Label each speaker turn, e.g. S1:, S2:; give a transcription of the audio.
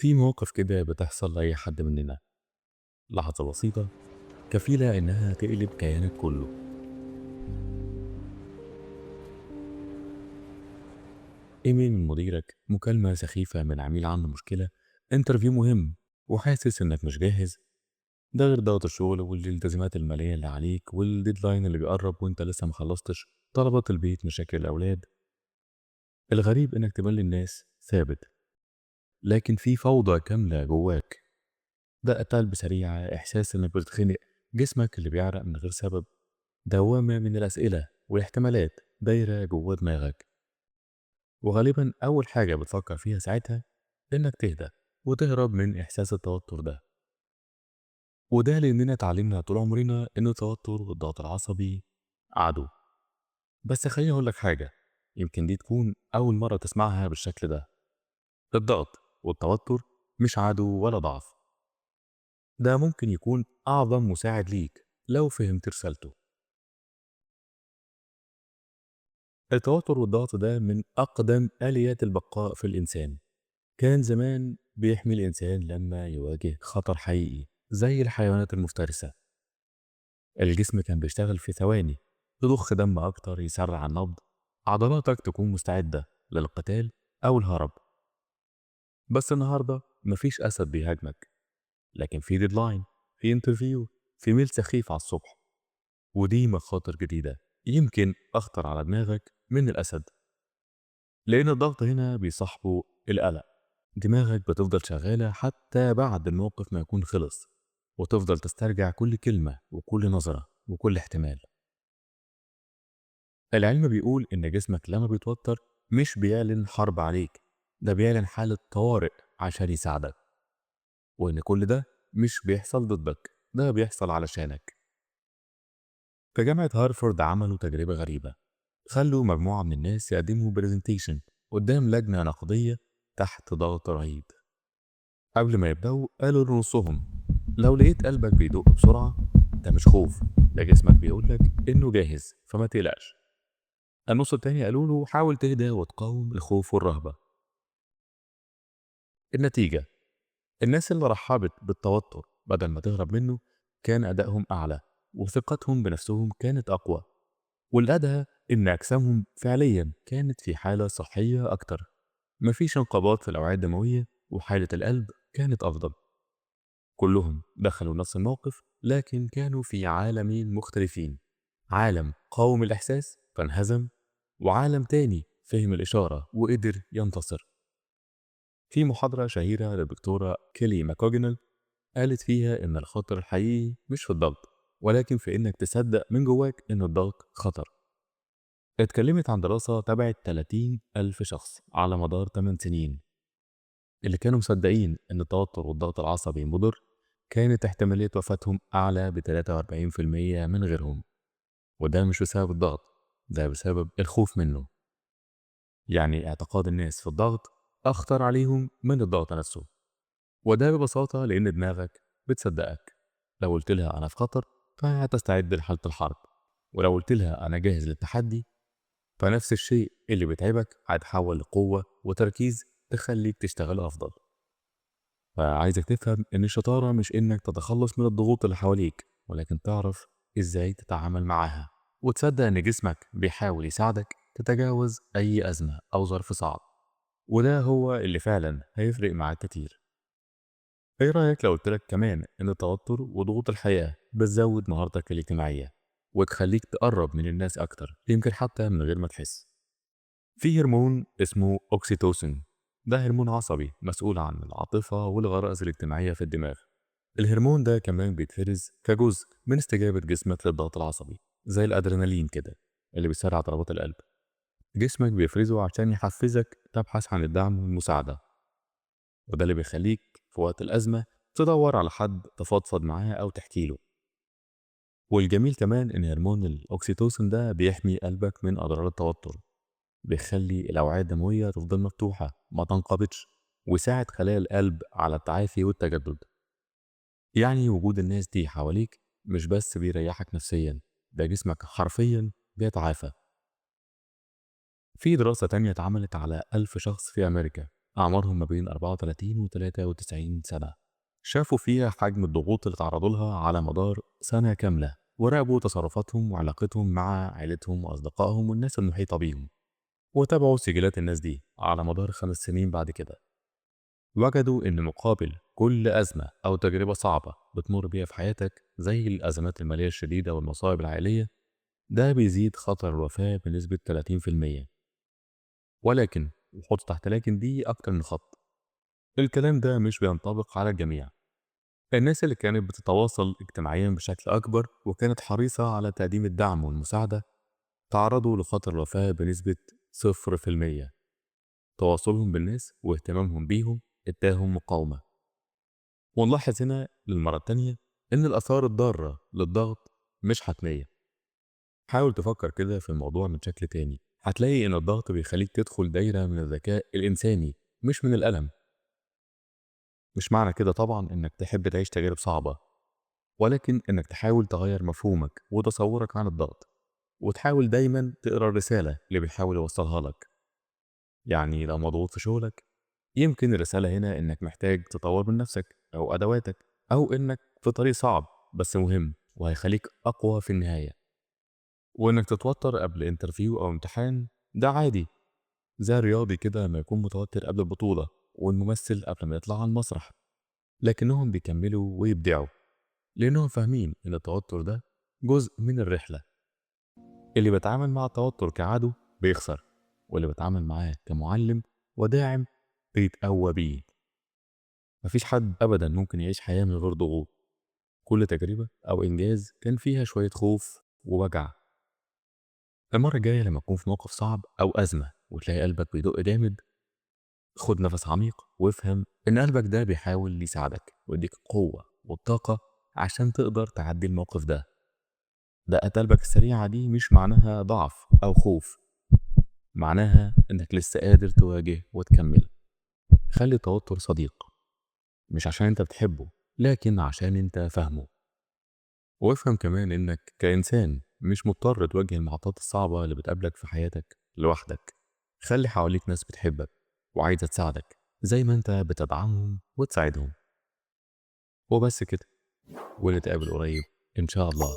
S1: في مواقف كده بتحصل لأي حد مننا، لحظة بسيطة كفيلة إنها تقلب كيانك كله. إيميل من مديرك، مكالمة سخيفة من عميل عنده مشكلة، انترفيو مهم وحاسس إنك مش جاهز. ده غير ضغط الشغل والالتزامات المالية اللي عليك والديدلاين اللي بيقرب وإنت لسه مخلصتش، طلبات البيت، مشاكل الأولاد. الغريب إنك تبان للناس ثابت، لكن في فوضى كاملة جواك. دقة قلب سريعة، إحساس إنك بتتخنق، جسمك اللي بيعرق من غير سبب، دوامة من الأسئلة والاحتمالات دايرة جوه دماغك. وغالبا أول حاجة بتفكر فيها ساعتها إنك تهدى وتهرب من إحساس التوتر ده. وده لأننا اتعلمنا طول عمرنا إن التوتر والضغط العصبي عدو. بس خليني أقول لك حاجة، يمكن دي تكون أول مرة تسمعها بالشكل ده. الضغط والتوتر مش عدو ولا ضعف، ده ممكن يكون أعظم مساعد ليك لو فهمت رسالته. التوتر والضغط ده من أقدم آليات البقاء في الإنسان. كان زمان بيحمي الإنسان لما يواجه خطر حقيقي زي الحيوانات المفترسة. الجسم كان بيشتغل في ثواني، تضخ دم أكتر، يسرع النبض، عضلاتك تكون مستعدة للقتال أو الهرب. بس النهاردة مفيش أسد بيهاجمك، لكن في ديدلاين، في انترفيو، في ميل سخيف على الصبح. ودي مخاطر جديدة يمكن أخطر على دماغك من الأسد، لأن الضغط هنا بيصاحبه القلق. دماغك بتفضل شغالة حتى بعد الموقف ما يكون خلص، وتفضل تسترجع كل كلمة وكل نظرة وكل احتمال. العلم بيقول إن جسمك لما بيتوتر مش بيعلن حرب عليك، ده بيعلن حالة طوارئ عشان يساعدك. وإن كل ده مش بيحصل ضدك، ده بيحصل علشانك. في جامعة هارفارد عملوا تجربة غريبة، خلوا مجموعة من الناس يقدموا برزنتيشن قدام لجنة نقدية تحت ضغط رهيب. قبل ما يبدأوا قالوا لنصهم: لو لقيت قلبك بيدق بسرعة، ده مش خوف، ده جسمك بيقولك إنه جاهز، فما تقلقش. النص التاني قالوا له: حاول تهدى وتقاوم الخوف والرهبة. النتيجة: الناس اللي رحبت بالتوتر بدل ما تهرب منه كان أدائهم أعلى، وثقتهم بنفسهم كانت أقوى. والأدهى إن أجسامهم فعليا كانت في حالة صحية أكتر، مفيش انقباض في الأوعية الدموية، وحالة القلب كانت أفضل. كلهم دخلوا نفس الموقف، لكن كانوا في عالمين مختلفين. عالم قاوم الإحساس فانهزم، وعالم تاني فهم الإشارة وقدر ينتصر. في محاضرة شهيرة للدكتورة كيلي ماكوجنال قالت فيها إن الخطر الحقيقي مش في الضغط، ولكن في إنك تصدق من جواك إن الضغط خطر. اتكلمت عن دراسة تبعت 30 ألف شخص على مدار 8 سنين. اللي كانوا مصدقين إن التوتر والضغط العصبي مضر كانت احتمالية وفاتهم أعلى ب 43% من غيرهم. وده مش بسبب الضغط، ده بسبب الخوف منه. يعني اعتقاد الناس في الضغط أخطر عليهم من الضغط نفسه. وده ببساطة لأن دماغك بتصدقك. لو قلت لها أنا في خطر فهتستعد لحالة الحرب، ولو قلت لها أنا جاهز للتحدي فنفس الشيء اللي بيتعبك هيتحول لقوة وتركيز تخليك تشتغل أفضل. فعايزك تفهم إن الشطارة مش إنك تتخلص من الضغوط اللي حواليك، ولكن تعرف إزاي تتعامل معاها، وتصدق إن جسمك بيحاول يساعدك تتجاوز أي أزمة أو ظرف صعب. وده هو اللي فعلا هيفرق معاك كتير. إيه رأيك لو قلتلك كمان إن التوتر وضغوط الحياة بتزود مهارتك الاجتماعية وتخليك تقرب من الناس أكتر، يمكن حتى من غير ما تحس؟ في هرمون اسمه أوكسيتوسين، ده هرمون عصبي مسؤول عن العاطفة والغرائز الاجتماعية في الدماغ. الهرمون ده كمان بيتفرز كجزء من استجابة جسمك للضغط العصبي، زي الأدرينالين كده اللي بيسرع ضربات القلب. جسمك بيفرزه عشان يحفزك تبحث عن الدعم والمساعدة، وده اللي بيخليك في وقت الأزمة تدور على حد تفضفض معاه أو تحكي له. والجميل كمان إن هرمون الأوكسيتوسين ده بيحمي قلبك من أضرار التوتر، بيخلي الأوعية الدموية تفضل مفتوحة ما تنقبضش، ويساعد خلايا القلب على التعافي والتجدد. يعني وجود الناس دي حواليك مش بس بيريحك نفسيا، ده جسمك حرفيا بيتعافى. في دراسة تانية اتعملت على 1000 شخص في أمريكا، أعمارهم ما بين 34 و 93 سنة. شافوا فيها حجم الضغوط اللي تعرضوا لها على مدار سنة كاملة، وراقبوا تصرفاتهم وعلاقتهم مع عيلتهم وأصدقائهم والناس المحيطة بيهم، وتابعوا سجلات الناس دي على مدار 5 سنين. بعد كده وجدوا إن مقابل كل أزمة أو تجربة صعبة بتمر بيها في حياتك، زي الأزمات المالية الشديدة والمصائب العائلية، ده بيزيد خطر الوفاة بنسبة 30%. ولكن، وحط تحت لكن دي أكتر من خط، الكلام ده مش بينطبق على الجميع. الناس اللي كانت بتتواصل اجتماعيا بشكل أكبر وكانت حريصة على تقديم الدعم والمساعدة تعرضوا لخطر الوفاة بنسبة 0%. تواصلهم بالناس واهتمامهم بيهم اداهم مقاومة. ونلاحظ هنا للمرة التانية إن الآثار الضارة للضغط مش حتمية. حاول تفكر كده في الموضوع من شكل تاني، هتلاقي إن الضغط بيخليك تدخل دايرة من الذكاء الإنساني مش من الألم. مش معنى كده طبعا إنك تحب تعيش تجارب صعبة، ولكن إنك تحاول تغير مفهومك وتصورك عن الضغط، وتحاول دايما تقرأ الرسالة اللي بيحاول يوصلها لك. يعني لو مضغوط في شغلك، يمكن الرسالة هنا إنك محتاج تطور من نفسك أو أدواتك، أو إنك في طريق صعب بس مهم وهيخليك أقوى في النهاية. وإنك تتوتر قبل انترفيو أو امتحان ده عادي، زي الرياضي كده لما يكون متوتر قبل البطولة، والممثل قبل ما يطلع على المسرح. لكنهم بيكملوا ويبدعوا، لأنهم فاهمين إن التوتر ده جزء من الرحلة. اللي بيتعامل مع التوتر كعدو بيخسر، واللي بيتعامل معاه كمعلم وداعم بيتقوى بيه. مفيش حد أبدا ممكن يعيش حياة من غير ضغوط. كل تجربة أو إنجاز كان فيها شوية خوف ووجع. المرة الجاية لما تكون في موقف صعب أو أزمة وتلاقي قلبك بيدق جامد، خد نفس عميق وافهم إن قلبك ده بيحاول يساعدك ويديك قوة والطاقة عشان تقدر تعدي الموقف ده. دقة قلبك السريعة دي مش معناها ضعف أو خوف، معناها إنك لسه قادر تواجه وتكمل. خلي التوتر صديق، مش عشان أنت بتحبه، لكن عشان أنت فاهمه. وافهم كمان إنك كإنسان مش مضطر تواجه المحطات الصعبة اللي بتقابلك في حياتك لوحدك. خلي حواليك ناس بتحبك وعايزة تساعدك زي ما أنت بتدعمهم وتساعدهم. وبس كده، ونتقابل قريب إن شاء الله.